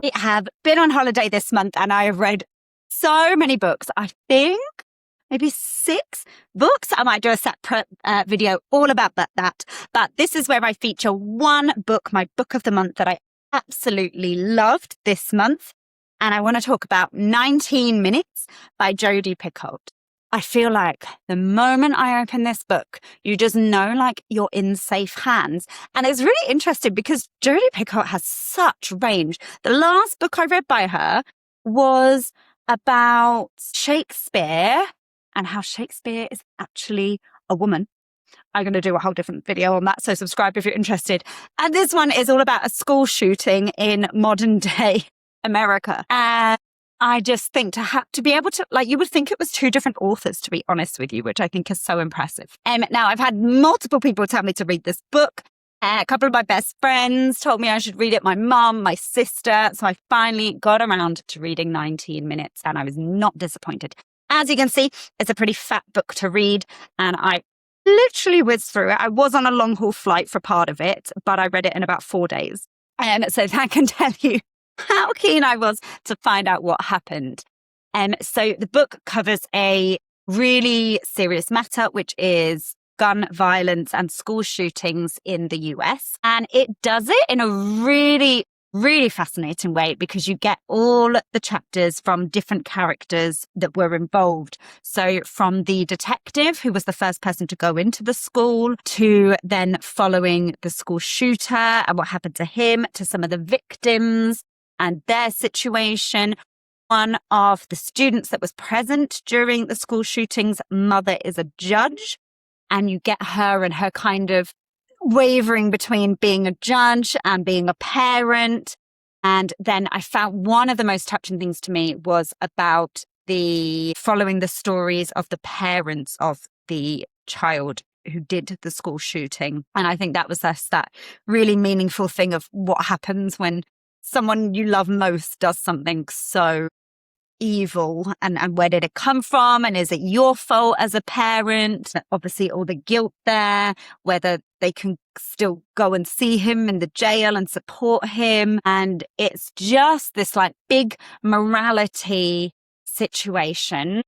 I have been on holiday this month and I have read so many books. I think maybe 6 books. I might do a separate video all about that. But this is where I feature one book, my book of the month that I absolutely loved this month. And I want to talk about 19 Minutes by Jodi Picoult. I feel like the moment I open this book, you just know like you're in safe hands. And it's really interesting because Jodi Picoult has such range. The last book I read by her was about Shakespeare and how Shakespeare is actually a woman. I'm going to do a whole different video on that, so subscribe if you're interested. And this one is all about a school shooting in modern day America. And I just think to be able to, like, you would think it was 2 different authors, to be honest with you, which I think is so impressive. Now, I've had multiple people tell me to read this book. A couple of my best friends told me I should read it. My mum, my sister. So I finally got around to reading 19 Minutes and I was not disappointed. As you can see, it's a pretty fat book to read and I literally whizzed through it. I was on a long haul flight for part of it, but I read it in about 4 days. And so that can tell you how keen I was to find out what happened. So the book covers a really serious matter, which is gun violence and school shootings in the US. And it does it in a really, really fascinating way because you get all the chapters from different characters that were involved. So from the detective, who was the first person to go into the school, to then following the school shooter and what happened to him, to some of the victims and their situation. One of the students that was present during the school shootings, mother is a judge, and you get her and her kind of wavering between being a judge and being a parent. And then I found one of the most touching things to me was about following the stories of the parents of the child who did the school shooting. And I think that was that really meaningful thing of what happens when someone you love most does something so evil, and where did it come from, and is it your fault as a parent? Obviously all the guilt there, whether they can still go and see him in the jail and support him, and it's just this like big morality situation.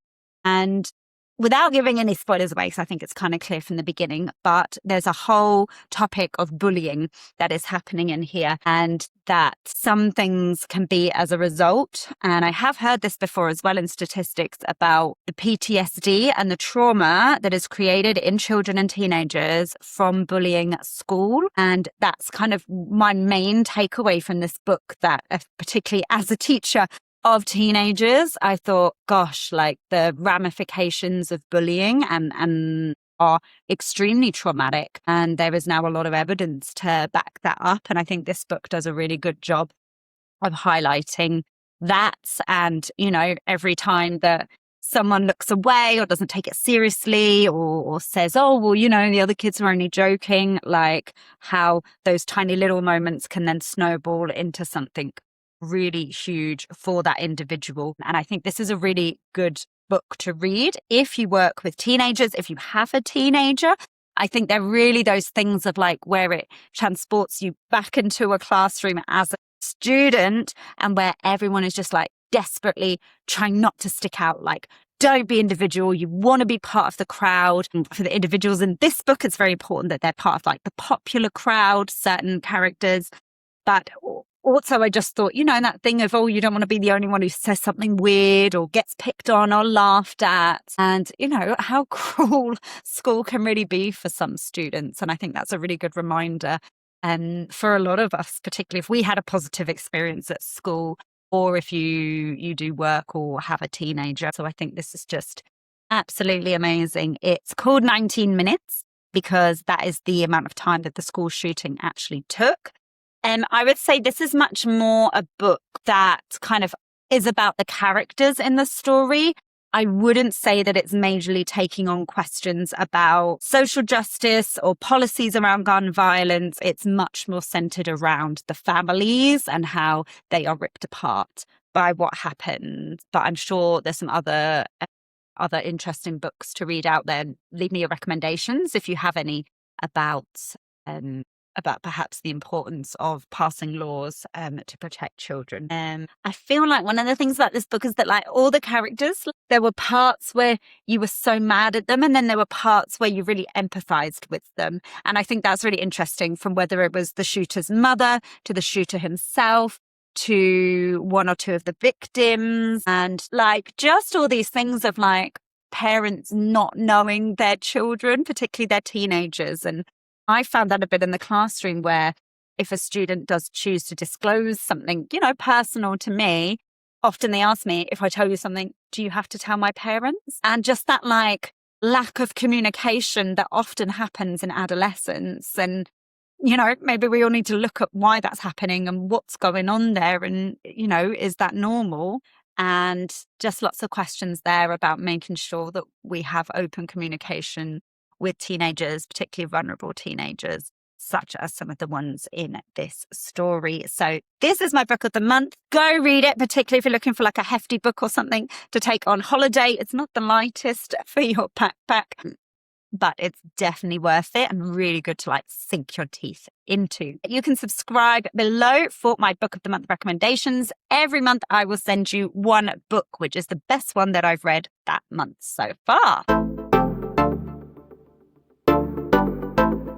And without giving any spoilers away, because I think it's kind of clear from the beginning, but there's a whole topic of bullying that is happening in here, and that some things can be as a result. And I have heard this before as well in statistics about the PTSD and the trauma that is created in children and teenagers from bullying at school. And that's kind of my main takeaway from this book, that particularly as a teacher of teenagers, I thought, gosh, like the ramifications of bullying and are extremely traumatic. And there is now a lot of evidence to back that up. And I think this book does a really good job of highlighting that. And, you know, every time that someone looks away or doesn't take it seriously or says, oh, well, you know, the other kids are only joking, like how those tiny little moments can then snowball into something really huge for that individual. And I think this is a really good book to read if you work with teenagers, if you have a teenager. I think they're really those things of like where it transports you back into a classroom as a student, and where everyone is just like desperately trying not to stick out. Like, don't be individual. You want to be part of the crowd. And for the individuals in this book, it's very important that they're part of like the popular crowd, certain characters. But also, I just thought, you know, that thing of, oh, you don't want to be the only one who says something weird or gets picked on or laughed at. And, you know, how cruel school can really be for some students. And I think that's a really good reminder for a lot of us, particularly if we had a positive experience at school, or if you do work or have a teenager. So I think this is just absolutely amazing. It's called 19 Minutes because that is the amount of time that the school shooting actually took. And I would say this is much more a book that kind of is about the characters in the story. I wouldn't say that it's majorly taking on questions about social justice or policies around gun violence. It's much more centered around the families and how they are ripped apart by what happened. But I'm sure there's some other interesting books to read out there. Leave me your recommendations if you have any about about perhaps the importance of passing laws to protect children. I feel like one of the things about this book is that like all the characters, there were parts where you were so mad at them, and then there were parts where you really empathized with them. And I think that's really interesting, from whether it was the shooter's mother to the shooter himself to one or two of the victims, and like just all these things of like parents not knowing their children, particularly their teenagers. And I found that a bit in the classroom, where if a student does choose to disclose something, you know, personal to me, often they ask me, if I tell you something, do you have to tell my parents? And just that like lack of communication that often happens in adolescence. And, you know, maybe we all need to look at why that's happening and what's going on there. And, you know, is that normal? And just lots of questions there about making sure that we have open communication with teenagers, particularly vulnerable teenagers, such as some of the ones in this story. So this is my book of the month. Go read it, particularly if you're looking for like a hefty book or something to take on holiday. It's not the lightest for your backpack, but it's definitely worth it and really good to like sink your teeth into. You can subscribe below for my book of the month recommendations. Every month I will send you one book, which is the best one that I've read that month so far.